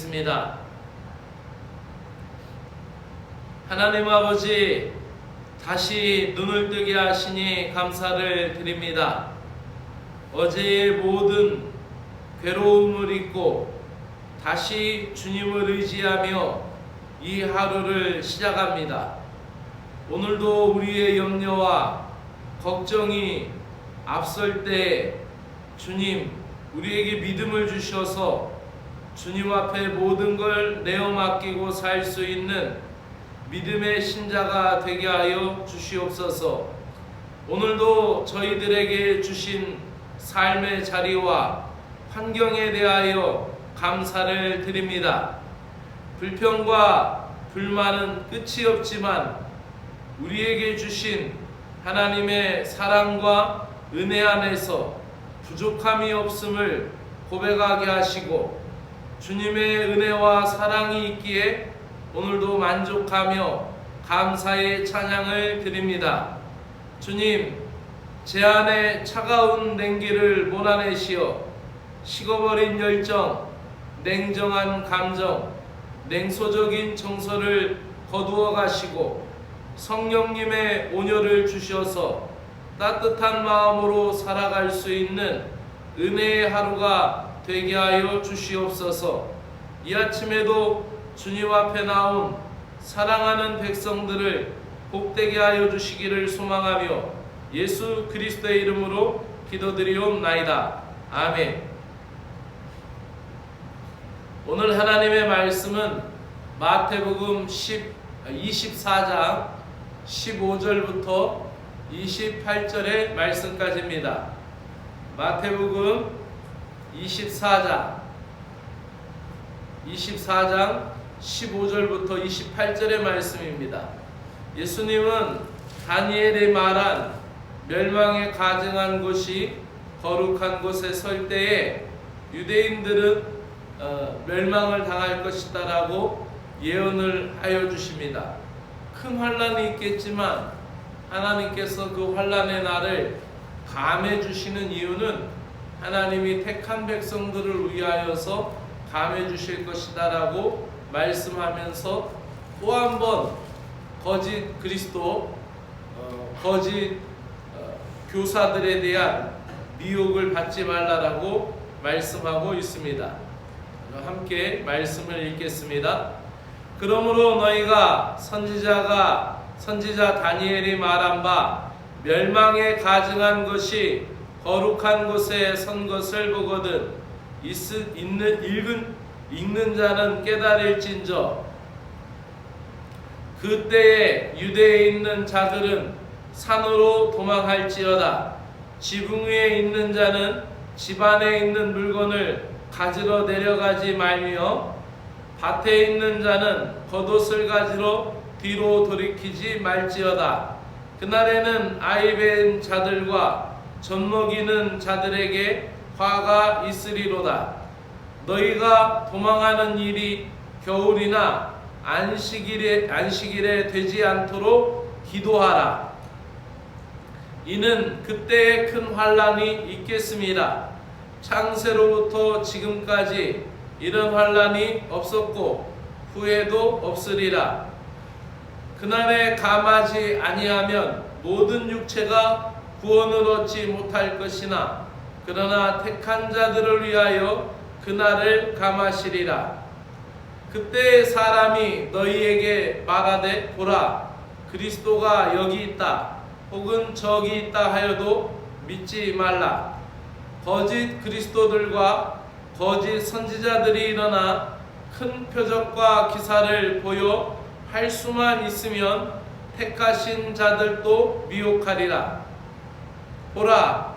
있습니다. 하나님 아버지, 다시 눈을 뜨게 하시니 감사를 드립니다. 어제의 모든 괴로움을 잊고 다시 주님을 의지하며 이 하루를 시작합니다. 오늘도 우리의 염려와 걱정이 앞설 때 주님, 우리에게 믿음을 주셔서 주님 앞에 모든 걸 내어 맡기고 살 수 있는 믿음의 신자가 되게 하여 주시옵소서. 오늘도 저희들에게 주신 삶의 자리와 환경에 대하여 감사를 드립니다. 불평과 불만은 끝이 없지만 우리에게 주신 하나님의 사랑과 은혜 안에서 부족함이 없음을 고백하게 하시고 주님의 은혜와 사랑이 있기에 오늘도 만족하며 감사의 찬양을 드립니다. 주님, 제 안에 차가운 냉기를 몰아내시어 식어버린 열정, 냉정한 감정, 냉소적인 정서를 거두어 가시고 성령님의 온유를 주셔서 따뜻한 마음으로 살아갈 수 있는 은혜의 하루가 되게 하여 주시옵소서. 이 아침에도 주님 앞에 나온 사랑하는 백성들을 복되게 하여 주시기를 소망하며 예수 그리스도의 이름으로 기도드리옵나이다. 아멘. 오늘 하나님의 말씀은 마태복음 24장 15절부터 28절의 말씀까지입니다. 마태복음 24장 15절부터 28절의 말씀입니다. 예수님은 다니엘이 말한 멸망에 가증한 곳이 거룩한 곳에 설 때에 유대인들은 멸망을 당할 것이다 라고 예언을 하여 주십니다. 큰 환란이 있겠지만 하나님께서 그 환란의 날을 감해 주시는 이유는 하나님이 택한 백성들을 위하여서 감해 주실 것이다 라고 말씀하면서 또 한 번 거짓 그리스도, 거짓 교사들에 대한 미혹을 받지 말라라고 말씀하고 있습니다. 함께 말씀을 읽겠습니다. 그러므로 너희가 선지자 다니엘이 말한 바 멸망에 가증한 것이 거룩한 곳에 선 것을 보거든 읽는 자는 깨달을진저 그때에 유대에 있는 자들은 산으로 도망할지어다. 지붕 위에 있는 자는 집 안에 있는 물건을 가지러 내려가지 말며 밭에 있는 자는 겉옷을 가지러 뒤로 돌이키지 말지어다. 그날에는 아이 낳은 자들과 젖 먹이는 자들에게 화가 있으리로다. 너희가 도망하는 일이 겨울이나 안식일에 되지 않도록 기도하라. 이는 그때에 큰 환란이 있겠습니다. 창세로부터 지금까지 이런 환란이 없었고 후에도 없으리라. 그날에 감하지 아니하면 모든 육체가 구원을 얻지 못할 것이나 그러나 택한 자들을 위하여 그날을 감하시리라. 그때 사람이 너희에게 말하되 보라 그리스도가 여기 있다 혹은 저기 있다 하여도 믿지 말라. 거짓 그리스도들과 거짓 선지자들이 일어나 큰 표적과 기사를 보여 할 수만 있으면 택하신 자들도 미혹하리라. 보라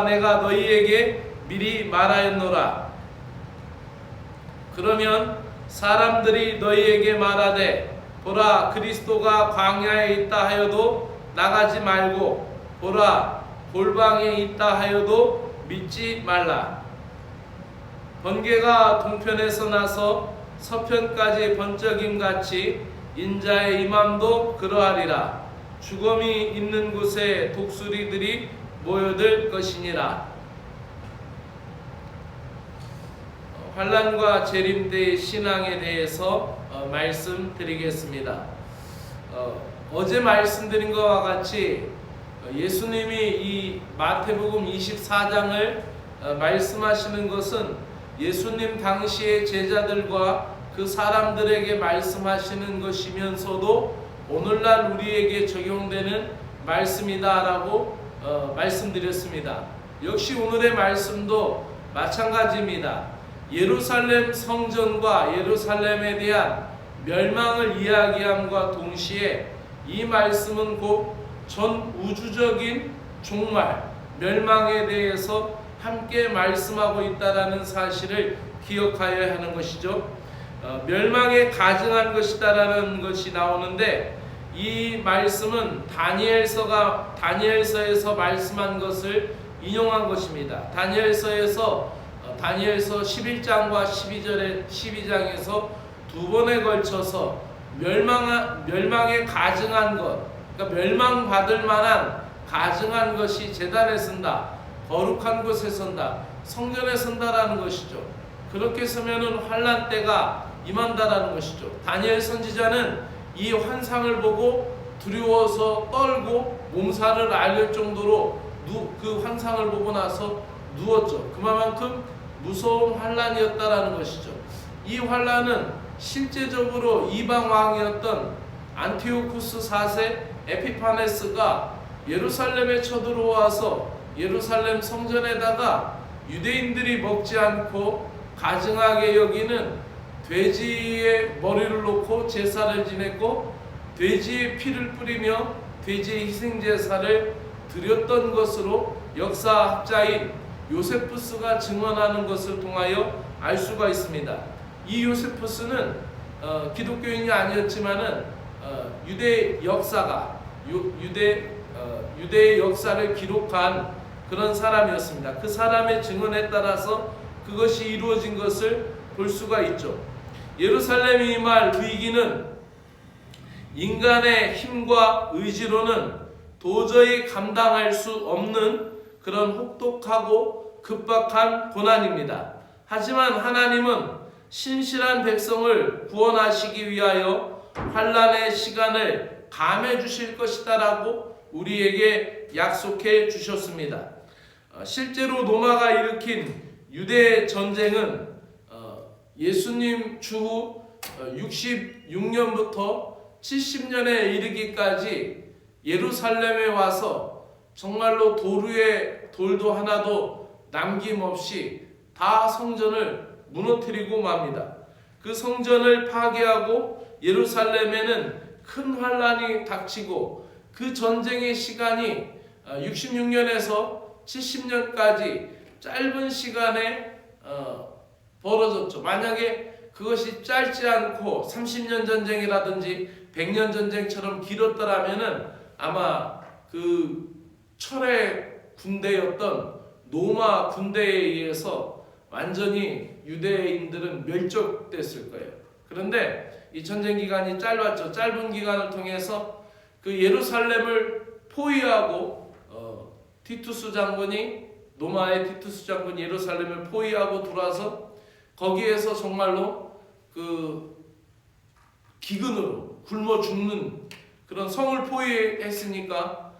내가 너희에게 미리 말하였노라. 그러면 사람들이 너희에게 말하되 보라 그리스도가 광야에 있다 하여도 나가지 말고 보라 골방에 있다 하여도 믿지 말라. 번개가 동편에서 나서 서편까지 번쩍임같이 인자의 임함도 그러하리라. 죽음이 있는 곳에 독수리들이 모여들 것이니라. 환난과 재림 때의 신앙에 대해서 말씀드리겠습니다. 어제 말씀드린 것과 같이 예수님이 이 마태복음 24장을 말씀하시는 것은 예수님 당시의 제자들과 그 사람들에게 말씀하시는 것이면서도 오늘날 우리에게 적용되는 말씀이다라고 말씀드렸습니다. 역시 오늘의 말씀도 마찬가지입니다. 예루살렘 성전과 예루살렘에 대한 멸망을 이야기함과 동시에 이 말씀은 곧 전 우주적인 종말, 멸망에 대해서 함께 말씀하고 있다라는 사실을 기억하여야 하는 것이죠. 멸망에 가증한 것이다라는 것이 나오는데 이 말씀은 다니엘서에서 말씀한 것을 인용한 것입니다. 다니엘서 11장과 12장에서 두 번에 걸쳐서 멸망에 가증한 것, 그러니까 멸망받을 만한 가증한 것이 제단에 선다, 거룩한 곳에 선다, 성전에 선다라는 것이죠. 그렇게 서면은 환난 때가 임한다라는 것이죠. 다니엘 선지자는 이 환상을 보고 두려워서 떨고 몸살을 앓을 정도로 그 환상을 보고 나서 누웠죠. 그만큼 무서운 환난이었다라는 것이죠. 이 환난은 실제적으로 이방 왕이었던 안티오쿠스 4세 에피파네스가 예루살렘에 쳐들어와서 예루살렘 성전에다가 유대인들이 먹지 않고 가증하게 여기는 돼지의 머리를 놓고 제사를 지냈고 돼지의 피를 뿌리며 돼지의 희생제사를 드렸던 것으로 역사학자인 요세푸스가 증언하는 것을 통하여 알 수가 있습니다. 이 요세푸스는 기독교인이 아니었지만은 유대 역사를 기록한 그런 사람이었습니다. 그 사람의 증언에 따라서 그것이 이루어진 것을 볼 수가 있죠. 예루살렘이 임할 위기는 인간의 힘과 의지로는 도저히 감당할 수 없는 그런 혹독하고 급박한 고난입니다. 하지만 하나님은 신실한 백성을 구원하시기 위하여 환난의 시간을 감해 주실 것이다라고 우리에게 약속해 주셨습니다. 실제로 로마가 일으킨 유대 전쟁은 예수님 추후 66년부터 70년에 이르기까지 예루살렘에 와서 정말로 돌도 하나도 남김없이 다 성전을 무너뜨리고 맙니다. 그 성전을 파괴하고 예루살렘에는 큰 환난이 닥치고 그 전쟁의 시간이 66년에서 70년까지 짧은 시간에 벌어졌죠. 만약에 그것이 짧지 않고 30년 전쟁이라든지 100년 전쟁처럼 길었더라면은 아마 그 철의 군대였던 로마 군대에 의해서 완전히 유대인들은 멸족됐을 거예요. 그런데 이 전쟁 기간이 짧았죠. 짧은 기간을 통해서 그 예루살렘을 포위하고 티투스 장군이 로마의 티투스 장군이 예루살렘을 포위하고 들어와서 거기에서 정말로 그 기근으로 굶어 죽는 그런 성을 포위했으니까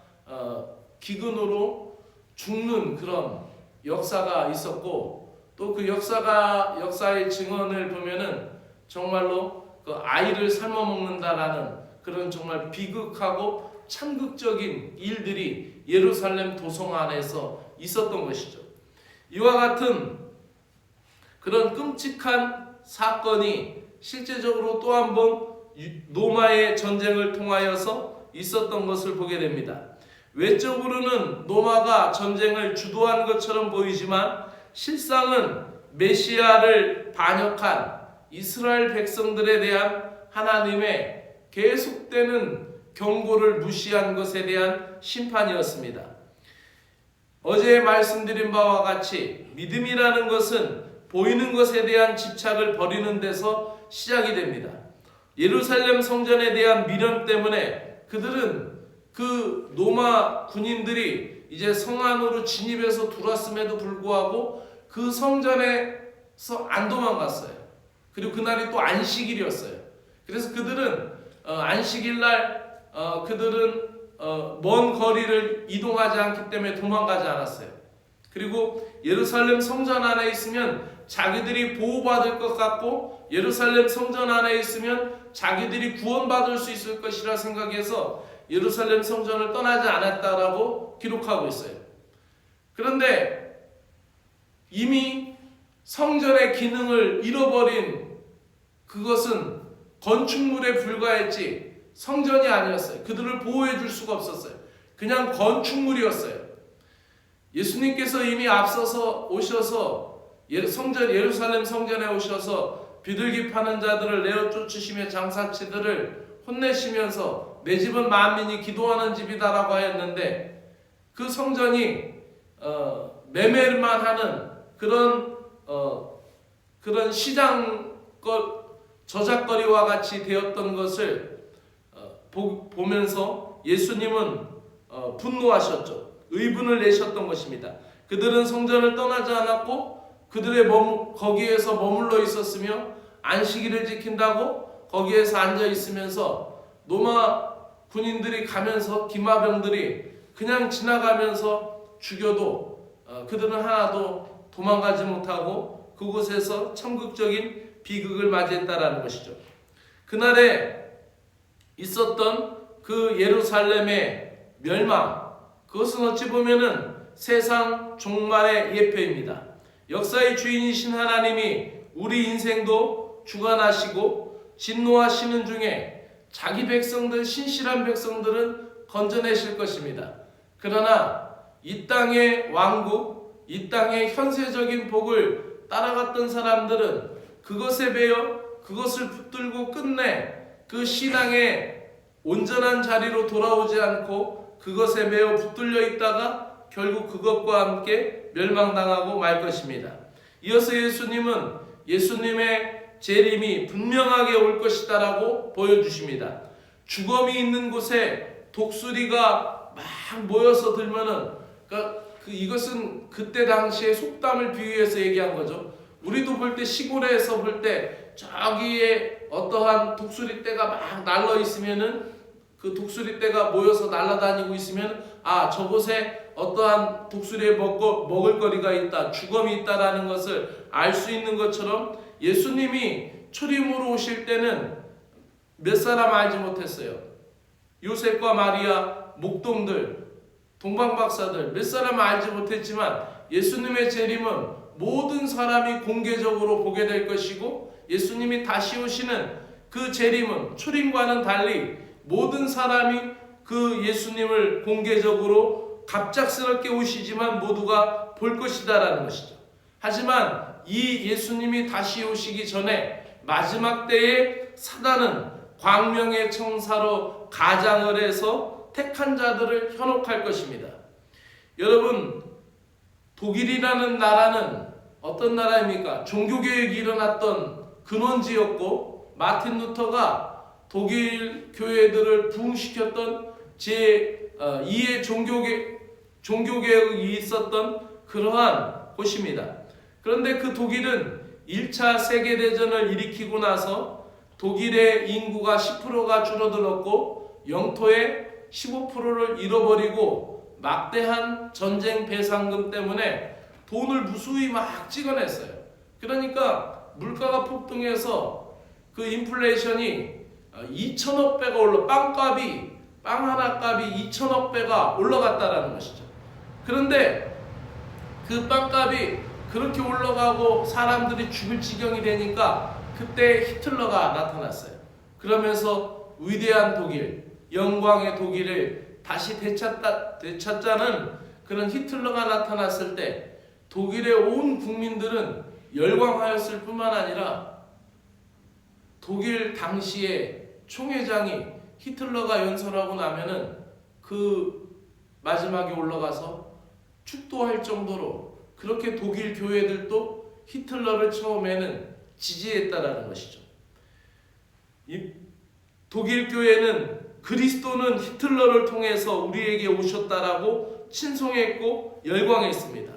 기근으로 죽는 그런 역사가 있었고 또 그 역사의 증언을 보면은 정말로 그 아이를 삶아 먹는다라는 그런 정말 비극하고 참극적인 일들이 예루살렘 도성 안에서 있었던 것이죠. 이와 같은 그런 끔찍한 사건이 실제적으로 또 한 번 로마의 전쟁을 통하여서 있었던 것을 보게 됩니다. 외적으로는 로마가 전쟁을 주도한 것처럼 보이지만 실상은 메시아를 반역한 이스라엘 백성들에 대한 하나님의 계속되는 경고를 무시한 것에 대한 심판이었습니다. 어제 말씀드린 바와 같이 믿음이라는 것은 보이는 것에 대한 집착을 버리는 데서 시작이 됩니다. 예루살렘 성전에 대한 미련 때문에 그들은 그 로마 군인들이 이제 성 안으로 진입해서 들어왔음에도 불구하고 그 성전에서 안 도망갔어요. 그리고 그날이 또 안식일이었어요. 그래서 그들은 안식일날 그들은 먼 거리를 이동하지 않기 때문에 도망가지 않았어요. 그리고 예루살렘 성전 안에 있으면 자기들이 보호받을 것 같고 예루살렘 성전 안에 있으면 자기들이 구원받을 수 있을 것이라 생각해서 예루살렘 성전을 떠나지 않았다라고 기록하고 있어요. 그런데 이미 성전의 기능을 잃어버린 그것은 건축물에 불과했지 성전이 아니었어요. 그들을 보호해 줄 수가 없었어요. 그냥 건축물이었어요. 예수님께서 이미 앞서서 오셔서 예루살렘 성전에 오셔서 비둘기 파는 자들을 내어 쫓으시며 장사치들을 혼내시면서 내 집은 만민이 기도하는 집이다라고 하였는데 그 성전이 매매만 하는 그런 시장 저작거리와 같이 되었던 것을 보면서 예수님은 분노하셨죠. 의분을 내셨던 것입니다. 그들은 성전을 떠나지 않았고 거기에서 머물러 있었으며 안식일을 지킨다고 거기에서 앉아 있으면서 로마 군인들이 가면서 기마병들이 그냥 지나가면서 죽여도 그들은 하나도 도망가지 못하고 그곳에서 천국적인 비극을 맞이했다라는 것이죠. 그날에 있었던 그 예루살렘의 멸망, 그것은 어찌 보면은 세상 종말의 예표입니다. 역사의 주인이신 하나님이 우리 인생도 주관하시고 진노하시는 중에 자기 백성들, 신실한 백성들은 건져내실 것입니다. 그러나 이 땅의 왕국, 이 땅의 현세적인 복을 따라갔던 사람들은 그것에 배어 그것을 붙들고 끝내 그 신앙의 온전한 자리로 돌아오지 않고 그것에 매어 붙들려 있다가 결국 그것과 함께 멸망당하고 말 것입니다. 이어서 예수님은 예수님의 재림이 분명하게 올 것이다라고 보여주십니다. 죽음이 있는 곳에 독수리가 막 모여서 들면은 이것은 그때 당시에 속담을 비유해서 얘기한 거죠. 우리도 볼 때 시골에서 볼 때 저기에 어떠한 독수리떼가 막 날려 있으면은 그 독수리떼가 모여서 날아다니고 있으면 저곳에 어떠한 독수리에 먹을 거리가 있다, 죽음이 있다라는 것을 알 수 있는 것처럼 예수님이 초림으로 오실 때는 몇 사람 알지 못했어요. 요셉과 마리아, 목동들, 동방박사들 몇 사람 알지 못했지만 예수님의 재림은 모든 사람이 공개적으로 보게 될 것이고 예수님이 다시 오시는 그 재림은 초림과는 달리 모든 사람이 그 예수님을 공개적으로 갑작스럽게 오시지만 모두가 볼 것이다라는 것이죠. 하지만 이 예수님이 다시 오시기 전에 마지막 때에 사단은 광명의 청사로 가장을 해서 택한 자들을 현혹할 것입니다. 여러분, 독일이라는 나라는 어떤 나라입니까? 종교개혁이 일어났던 근원지였고 마틴 루터가 독일 교회들을 부흥시켰던 제2의 종교개혁이 있었던 그러한 곳입니다. 그런데 그 독일은 1차 세계대전을 일으키고 나서 독일의 인구가 10%가 줄어들었고 영토의 15%를 잃어버리고 막대한 전쟁 배상금 때문에 돈을 무수히 막 찍어냈어요. 그러니까 물가가 폭등해서 그 인플레이션이 2천억 배가 빵 하나 값이 2천억 배가 올라갔다라는 것이죠. 그런데 그 빵값이 그렇게 올라가고 사람들이 죽을 지경이 되니까 그때 히틀러가 나타났어요. 그러면서 위대한 독일, 영광의 독일을 다시 되찾자는 그런 히틀러가 나타났을 때 독일의 온 국민들은 열광하였을 뿐만 아니라 독일 당시에 총회장이 히틀러가 연설하고 나면은 그 마지막에 올라가서 축도할 정도로 그렇게 독일 교회들도 히틀러를 처음에는 지지했다라는 것이죠. 이 독일 교회는 그리스도는 히틀러를 통해서 우리에게 오셨다라고 친송했고 열광했습니다.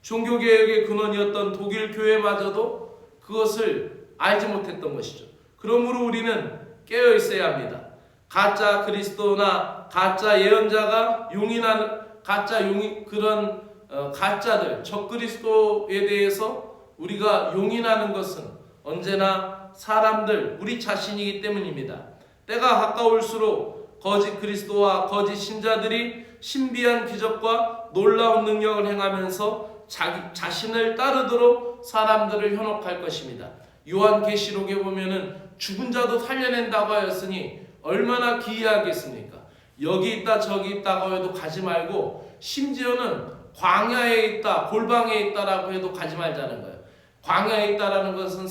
종교개혁의 근원이었던 독일 교회마저도 그것을 알지 못했던 것이죠. 그러므로 우리는 깨어 있어야 합니다. 가짜 그리스도나 가짜 예언자가 용인하는 그런 가짜들 적그리스도에 대해서 우리가 용인하는 것은 언제나 사람들 우리 자신이기 때문입니다. 때가 가까울수록 거짓 그리스도와 거짓 신자들이 신비한 기적과 놀라운 능력을 행하면서 자신을 따르도록 사람들을 현혹할 것입니다. 요한계시록에 보면은 죽은 자도 살려낸다고 하였으니 얼마나 기이하겠습니까? 여기 있다 저기 있다고 해도 가지 말고, 심지어는 광야에 있다 골방에 있다라고 해도 가지 말자는 거예요. 광야에 있다라는 것은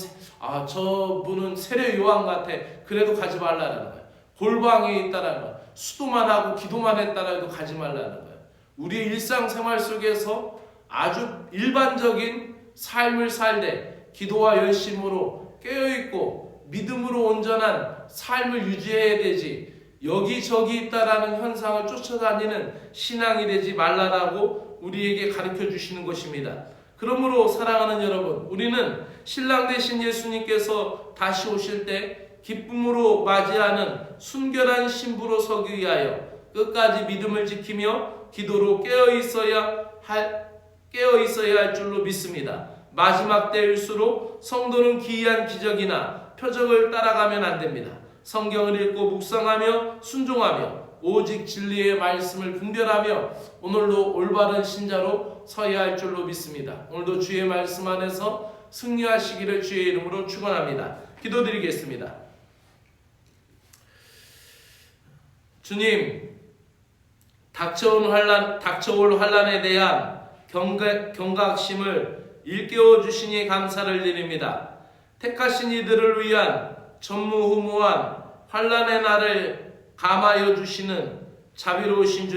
저분은 세례 요한 같아, 그래도 가지 말라는 거예요. 골방에 있다라는 거예요. 수도만 하고 기도만 했다라 해도 가지 말라는 거예요. 우리의 일상생활 속에서 아주 일반적인 삶을 살되 기도와 열심으로 깨어있고 믿음으로 온전한 삶을 유지해야 되지, 여기저기 있다라는 현상을 쫓아다니는 신앙이 되지 말라라고 우리에게 가르쳐 주시는 것입니다. 그러므로 사랑하는 여러분, 우리는 신랑 되신 예수님께서 다시 오실 때 기쁨으로 맞이하는 순결한 신부로 서기 위하여 끝까지 믿음을 지키며 기도로 깨어 있어야 할 줄로 믿습니다. 마지막 때일수록 성도는 기이한 기적이나 표적을 따라가면 안 됩니다. 성경을 읽고 묵상하며 순종하며 오직 진리의 말씀을 분별하며 오늘도 올바른 신자로 서야 할 줄로 믿습니다. 오늘도 주의 말씀 안에서 승리하시기를 주의 이름으로 축원합니다. 기도드리겠습니다. 주님, 닥쳐올 환난에 대한 경각심을 일깨워 주시니 감사를 드립니다. 택하신 이들을 위한 전무후무한 환난의 날을 감하여 주시는 자비로우신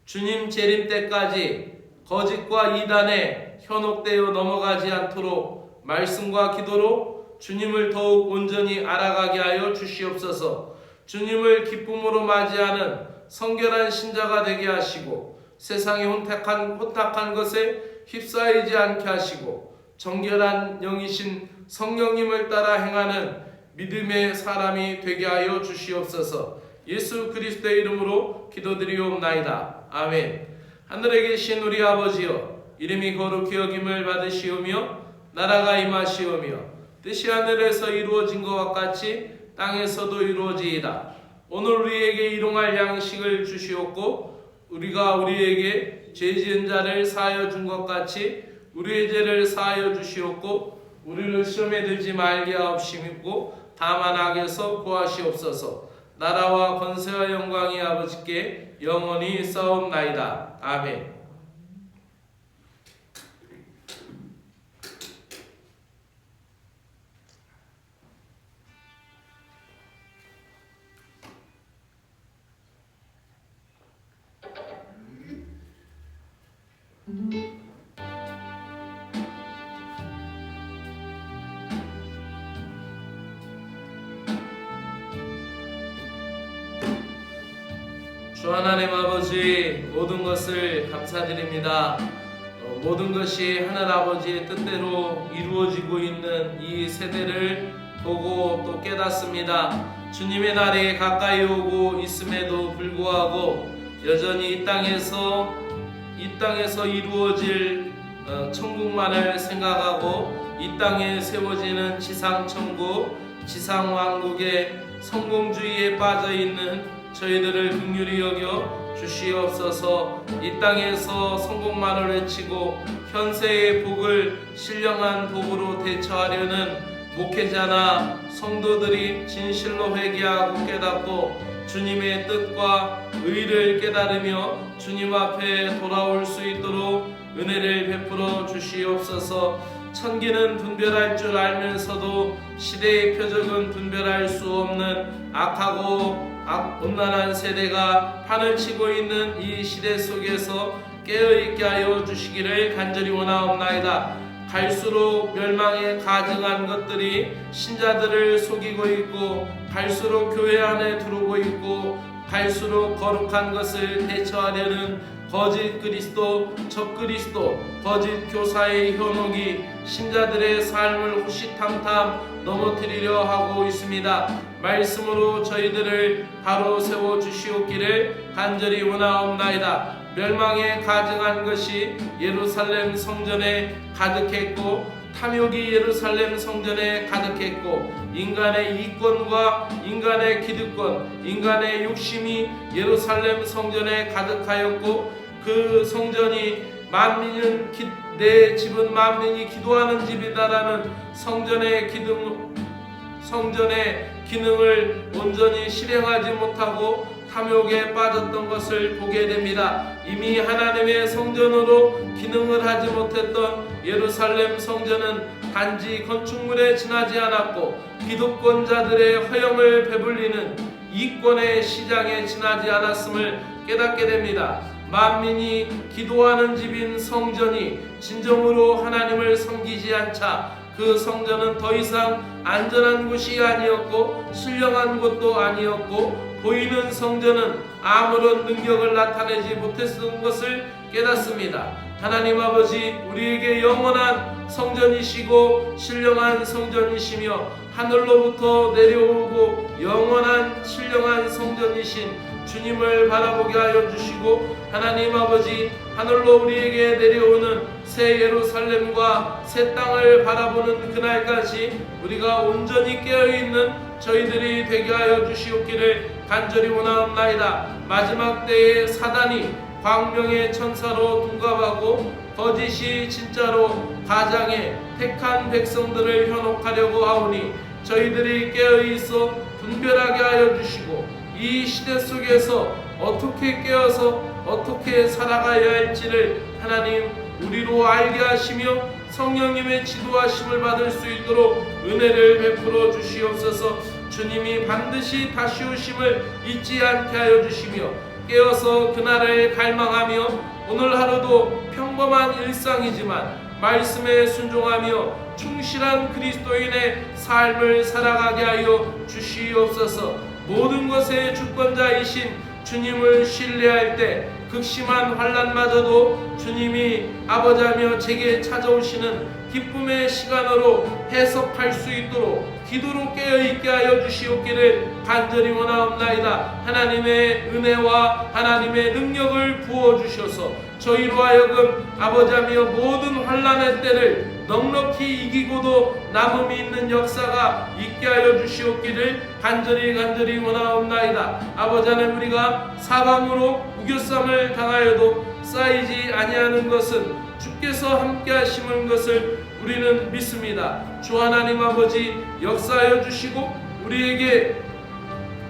주님 재림 때까지 거짓과 이단에 현혹되어 넘어가지 않도록 말씀과 기도로 주님을 더욱 온전히 알아가게 하여 주시옵소서. 주님을 기쁨으로 맞이하는 성결한 신자가 되게 하시고 세상의 혼탁한 것에 휩싸이지 않게 하시고 정결한 영이신 성령님을 따라 행하는 믿음의 사람이 되게 하여 주시옵소서. 예수 그리스도의 이름으로 기도드리옵나이다. 아멘. 하늘에 계신 우리 아버지여, 이름이 거룩히 여김을 받으시오며 나라가 임하시오며 뜻이 하늘에서 이루어진 것과 같이 땅에서도 이루어지이다. 오늘 우리에게 일용할 양식을 주시옵고 우리가 우리에게 죄 지은 자를 사하여 준 것 같이 우리의 죄를 사하여 주시옵고 우리를 시험에 들지 말게 하옵시고 다만 악에서 구하시옵소서. 나라와 권세와 영광이 아버지께 영원히 싸움나이다. 아멘. 주 하나님 아버지, 모든 것을 감사드립니다. 모든 것이 하늘 아버지의 뜻대로 이루어지고 있는 이 세대를 보고 또 깨닫습니다. 주님의 날이 가까이 오고 있음에도 불구하고 여전히 이 땅에서 이루어질 천국만을 생각하고 이 땅에 세워지는 지상천국, 지상왕국의 성공주의에 빠져있는 저희들을 긍휼히 여겨 주시옵소서. 이 땅에서 성공만을 외치고 현세의 복을 신령한 복으로 대처하려는 목회자나 성도들이 진실로 회개하고 깨닫고 주님의 뜻과 의를 깨달으며 주님 앞에 돌아올 수 있도록 은혜를 베풀어 주시옵소서. 천기는 분별할 줄 알면서도 시대의 표적은 분별할 수 없는 악하고 음란한 세대가 판을 치고 있는 이 시대 속에서 깨어있게 하여 주시기를 간절히 원하옵나이다. 갈수록 멸망에 가증한 것들이 신자들을 속이고 있고, 갈수록 교회 안에 들어오고 있고, 갈수록 거룩한 것을 대처하려는 거짓 그리스도, 적그리스도, 거짓 교사의 현혹이 신자들의 삶을 호시탐탐 넘어뜨리려 하고 있습니다. 말씀으로 저희들을 바로 세워 주시옵기를 간절히 원하옵나이다. 멸망에 가증한 것이 예루살렘 성전에 가득했고, 탐욕이 예루살렘 성전에 가득했고, 인간의 이권과 인간의 기득권, 인간의 욕심이 예루살렘 성전에 가득하였고, 그 성전이 만민은 내 집은 만민이 기도하는 집이다라는 성전의 기능을 온전히 실행하지 못하고 탐욕에 빠졌던 것을 보게 됩니다. 이미 하나님의 성전으로 기능을 하지 못했던 예루살렘 성전은 단지 건축물에 지나지 않았고, 기득권자들의 허영을 배불리는 이권의 시장에 지나지 않았음을 깨닫게 됩니다. 만민이 기도하는 집인 성전이 진정으로 하나님을 섬기지 않자 그 성전은 더 이상 안전한 곳이 아니었고, 신령한 곳도 아니었고, 보이는 성전은 아무런 능력을 나타내지 못했던 것을 깨닫습니다. 하나님 아버지, 우리에게 영원한 성전이시고 신령한 성전이시며 하늘로부터 내려오고 영원한 신령한 성전이신 주님을 바라보게 하여 주시고, 하나님 아버지, 하늘로 우리에게 내려오는 새 예루살렘과 새 땅을 바라보는 그날까지 우리가 온전히 깨어있는 저희들이 되게 하여 주시옵기를 간절히 원하옵나이다. 마지막 때에 사단이 광명의 천사로 둔갑하고 거짓이 진짜로 가장에 택한 백성들을 현혹하려고 하오니, 저희들이 깨어있어 분별하게 하여 주시고, 이 시대 속에서 어떻게 깨어서 어떻게 살아가야 할지를 하나님 우리로 알게 하시며 성령님의 지도하심을 받을 수 있도록 은혜를 베풀어 주시옵소서. 주님이 반드시 다시 오심을 잊지 않게 하여 주시며, 깨어서 그날을 갈망하며 오늘 하루도 평범한 일상이지만 말씀에 순종하며 충실한 그리스도인의 삶을 살아가게 하여 주시옵소서. 모든 것의 주권자이신 주님을 신뢰할 때 극심한 환난마저도 주님이 아버지하며 제게 찾아오시는 기쁨의 시간으로 해석할 수 있도록 기도로 깨어있게 하여 주시옵기를 간절히 원하옵나이다. 하나님의 은혜와 하나님의 능력을 부어주셔서 저희로 하여금 아버지하며 모든 환난의 때를 넉넉히 이기고도 남음이 있는 역사가 있게 하여 주시옵기를 간절히 원하옵나이다. 아버지 하나님, 우리가 사방으로 우겨쌈을 당하여도 쌓이지 아니하는 것은 주께서 함께 하시는 것을 우리는 믿습니다. 주 하나님 아버지, 역사하여 주시고 우리에게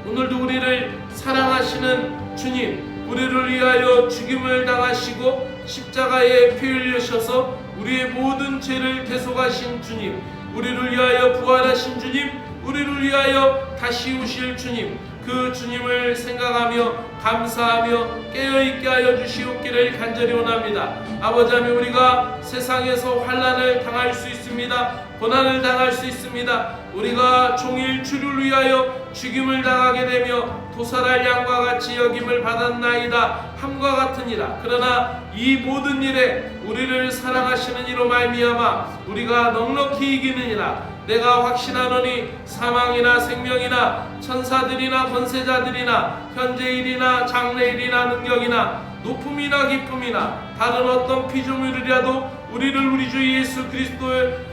오늘도 우리를 사랑하시는 주님, 우리를 위하여 죽임을 당하시고 십자가에 피 흘리셔서 우리의 모든 죄를 대속하신 주님, 우리를 위하여 부활하신 주님, 우리를 위하여 다시 오실 주님, 그 주님을 생각하며 감사하며 깨어있게 하여 주시옵기를 간절히 원합니다. 아버지 하나님, 우리가 세상에서 환난을 당할 수 있습니다. 고난을 당할 수 있습니다. 우리가 종일 주를 위하여 죽임을 당하게 되며 도살할 양과 같이 여김을 받았나이다 함과 같으니라. 그러나 이 모든 일에 우리를 사랑하시는 이로 말미암아 우리가 넉넉히 이기느니라. 내가 확신하노니 사망이나 생명이나 천사들이나 권세자들이나 현재일이나 장래일이나 능력이나 높음이나 기쁨이나 다른 어떤 피조물이라도 우리를 우리 주 예수 그리스도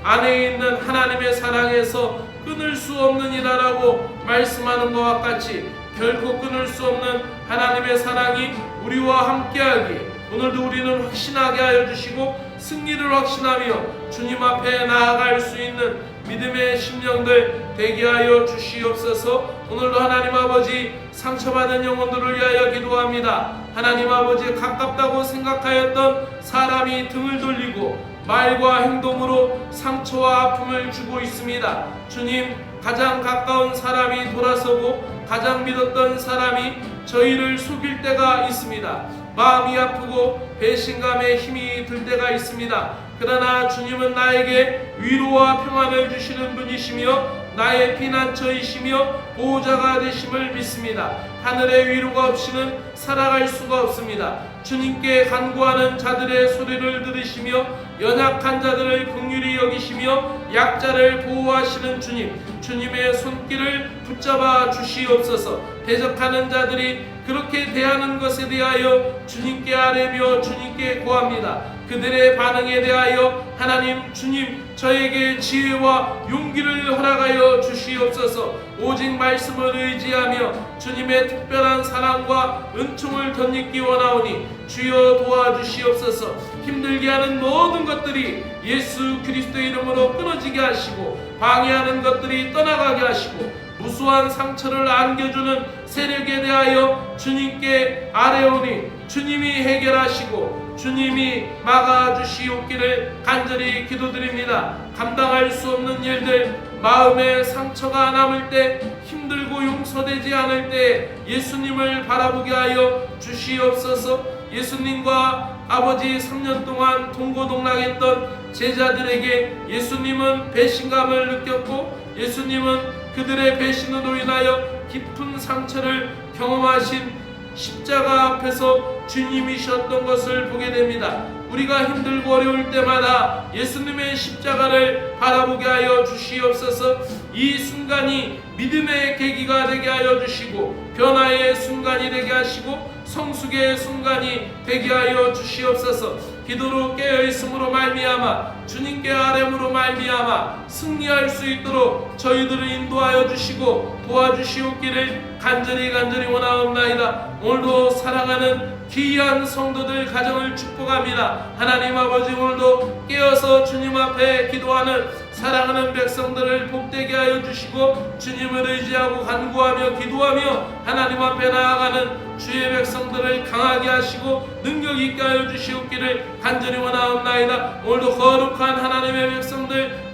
안에 있는 하나님의 사랑에서 끊을 수 없느니라라고 말씀하는 것과 같이 결코 끊을 수 없는 하나님의 사랑이 우리와 함께하기에 오늘도 우리는 확신하게 하여 주시고 승리를 확신하며 주님 앞에 나아갈 수 있는 믿음의 심령들 되게 하여 주시옵소서. 오늘도 하나님 아버지, 상처받은 영혼들을 위하여 기도합니다. 하나님 아버지, 가깝다고 생각하였던 사람이 등을 돌리고 말과 행동으로 상처와 아픔을 주고 있습니다. 주님, 가장 가까운 사람이 돌아서고 가장 믿었던 사람이 저희를 속일 때가 있습니다. 마음이 아프고 배신감에 힘이 들 때가 있습니다. 그러나 주님은 나에게 위로와 평안을 주시는 분이시며 나의 피난처이시며 보호자가 되심을 믿습니다. 하늘의 위로가 없이는 살아갈 수가 없습니다. 주님께 간구하는 자들의 소리를 들으시며 연약한 자들을 긍휼히 여기시며 약자를 보호하시는 주님, 주님의 손길을 붙잡아 주시옵소서. 대적하는 자들이 그렇게 대하는 것에 대하여 주님께 아뢰며 주님께 구합니다. 그들의 반응에 대하여 하나님 주님 저에게 지혜와 용기를 허락하여 주시옵소서. 오직 말씀을 의지하며 주님의 특별한 사랑과 은총을 덧입기 원하오니 주여 도와주시옵소서. 힘들게 하는 모든 것들이 예수 그리스도의 이름으로 끊어지게 하시고 방해하는 것들이 떠나가게 하시고 무수한 상처를 안겨주는 세력에 대하여 주님께 아뢰오니 주님이 해결하시고 주님이 막아주시옵기를 간절히 기도드립니다. 감당할 수 없는 일들, 마음에 상처가 남을 때, 힘들고 용서되지 않을 때 예수님을 바라보게 하여 주시옵소서. 예수님과 아버지 3년 동안 동고동락했던 제자들에게 예수님은 배신감을 느꼈고 예수님은 그들의 배신으로 인하여 깊은 상처를 경험하신 십자가 앞에서 주님이셨던 것을 보게 됩니다. 우리가 힘들고 어려울 때마다 예수님의 십자가를 바라보게 하여 주시옵소서. 이 순간이 믿음의 계기가 되게 하여 주시고 변화의 순간이 되게 하시고 성숙의 순간이 되게 하여 주시옵소서. 기도로 깨어있음으로 말미암아 주님께 아뢰므로 말미암아 승리할 수 있도록 저희들을 인도하여 주시고 도와주시옵기를 간절히 원하옵나이다. 오늘도 사랑하는 귀한 성도들 가정을 축복합니다. 하나님 아버지, 오늘도 깨어서 주님 앞에 기도하는 사랑하는 백성들을 복되게 하여 주시고 주님을 의지하고 간구하며 기도하며 하나님 앞에 나아가는 주의 백성들을 강하게 하시고 능력 있게 하여 주시옵기를 간절히 원하옵나이다. 오늘도 거룩한 하나님의 백성들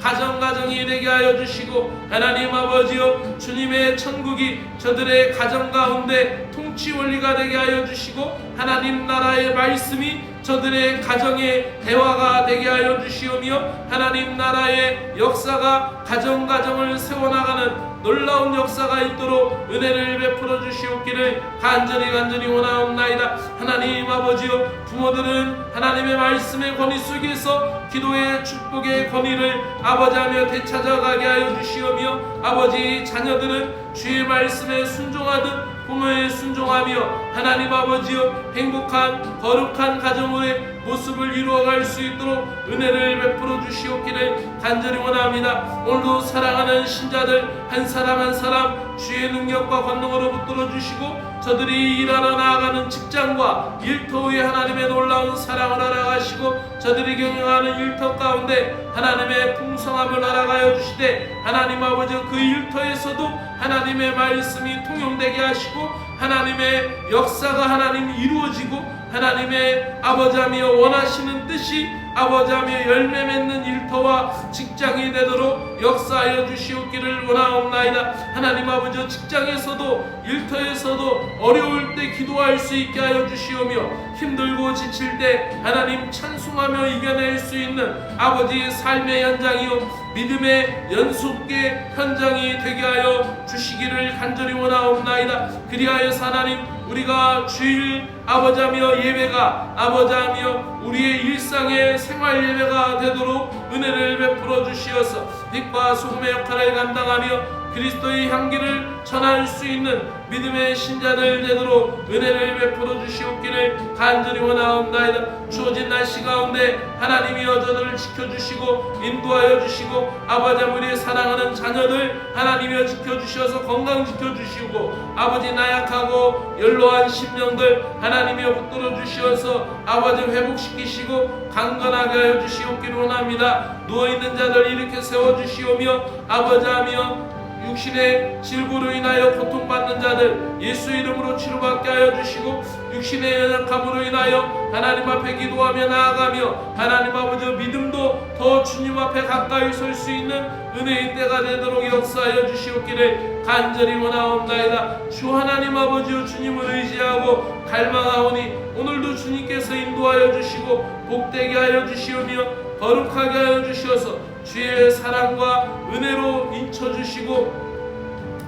가정이 되게 하여 주시고 하나님 아버지여 주님의 천국이 저들의 가정 가운데 통치 원리가 되게 하여 주시고 하나님 나라의 말씀이 저들의 가정의 대화가 되게 하여 주시오며 하나님 나라의 역사가 가정을 세워나가는 놀라운 역사가 있도록 은혜를 베풀어 주시옵기를 간절히 원하옵나이다. 하나님 아버지여, 부모들은 하나님의 말씀의 권위 속에서 기도의 축복의 권위를 아버지하며 되찾아가게 하여 주시오며 아버지 자녀들은 주의 말씀에 순종하듯 부모에 순종하며 하나님 아버지여 행복한 거룩한 가정의 모습을 이루어갈 수 있도록 은혜를 베풀어 주시옵기를 간절히 원합니다. 오늘도 사랑하는 신자들 한 사람 한 사람 주의 능력과 권능으로 붙들어 주시고 저들이 일하러 나아가는 직장과 일터의 하나님의 놀라운 사랑을 알아가시고 저들이 경영하는 일터 가운데 하나님의 풍성함을 알아가여 주시되 하나님 아버지 그 일터에서도 하나님의 말씀이 통용되게 하시고 하나님의 역사가 하나님 이루어지고 하나님의 아버지하며 원하시는 뜻이 아버지하며 열매 맺는 일터와 직장이 되도록 역사하여 주시옵기를 원하옵나이다. 하나님 아버지 직장에서도 일터에서도 어려울 때 기도할 수 있게 하여 주시오며 힘들고 지칠 때 하나님 찬송하며 이겨낼 수 있는 아버지 삶의 현장이요 믿음의 연속의 현장이 되게 하여 주시기를 간절히 원하옵나이다. 그리하여서 하나님 우리가 주일 아버지하며 예배가 아버지하며 우리의 일상의 생활 예배가 되도록 은혜를 베풀어 주시어서 빛과 소금의 역할을 감당하며 그리스도의 향기를 전할 수 있는 믿음의 신자들 되도록 은혜를 베풀어 주시옵기를 간절히 원하옵나이다. 추워진 날씨 가운데 하나님이 저들을 지켜주시고 인도하여 주시고 아버지 우리의 사랑하는 자녀들 하나님이 지켜주셔서 건강 지켜주시고 아버지 나약하고 연로한 심령들 하나님이 붙들어 주시어서 아버지 회복시키시고 강건하게 하여 주시옵기를 원합니다. 누워있는 자들 이렇게 세워주시오며 아버지하며 육신의 질고로 인하여 고통받는 자들 예수 이름으로 치료받게 하여 주시고 육신의 연약함으로 인하여 하나님 앞에 기도하며 나아가며 하나님 아버지 믿음도 더 주님 앞에 가까이 설 수 있는 은혜의 때가 되도록 역사하여 주시옵기를 간절히 원하옵나이다. 주 하나님 아버지여 주님을 의지하고 갈망하오니 오늘도 주님께서 인도하여 주시고 복되게 하여 주시오며 거룩하게 하여 주시어서 주의 사랑과 은혜로 인쳐주시고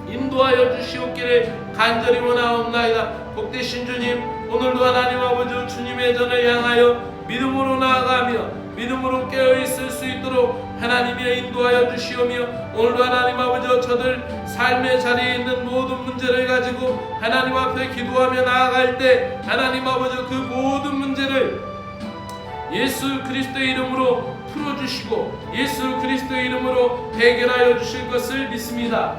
인도하여 주시옵기를 간절히 원하옵나이다. 복되신 주님, 오늘도 하나님 아버지 주님의 전을 향하여 믿음으로 나아가며 믿음으로 깨어있을 수 있도록 하나님이 인도하여 주시오며, 오늘도 하나님 아버지 저들 삶의 자리에 있는 모든 문제를 가지고 하나님 앞에 기도하며 나아갈 때 하나님 아버지 그 모든 문제를 예수 그리스도의 이름으로 풀어주시고 예수 그리스도의 이름으로 해결하여 주실 것을 믿습니다.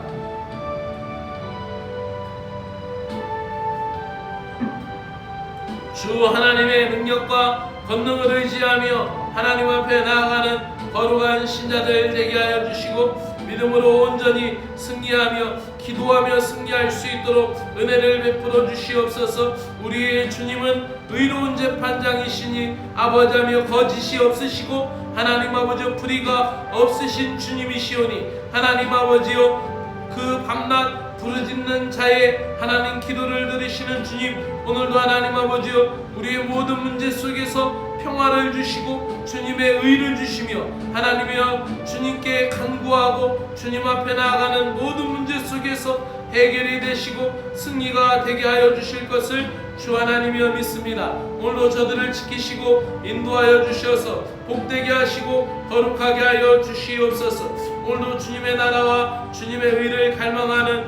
주 하나님의 능력과 권능을 의지하며 하나님 앞에 나아가는 거룩한 신자들 되게 하여 주시고 믿음으로 온전히 승리하며 기도하며 승리할 수 있도록 은혜를 베풀어 주시옵소서. 우리의 주님은 의로운 재판장이시니 아버지하며 거짓이 없으시고 하나님 아버지 불의가 없으신 주님이시오니 하나님 아버지여 그 밤낮 부르짖는 자의 하나님 기도를 들으시는 주님, 오늘도 하나님 아버지여 우리의 모든 문제 속에서 평화를 주시고 주님의 의를 주시며 하나님이여 주님께 간구하고 주님 앞에 나아가는 모든 문제 속에서 해결이 되시고 승리가 되게 하여 주실 것을 주 하나님이여 믿습니다. 오늘도 저들을 지키시고 인도하여 주셔서 복되게 하시고 거룩하게 하여 주시옵소서. 오늘도 주님의 나라와 주님의 의를 갈망하는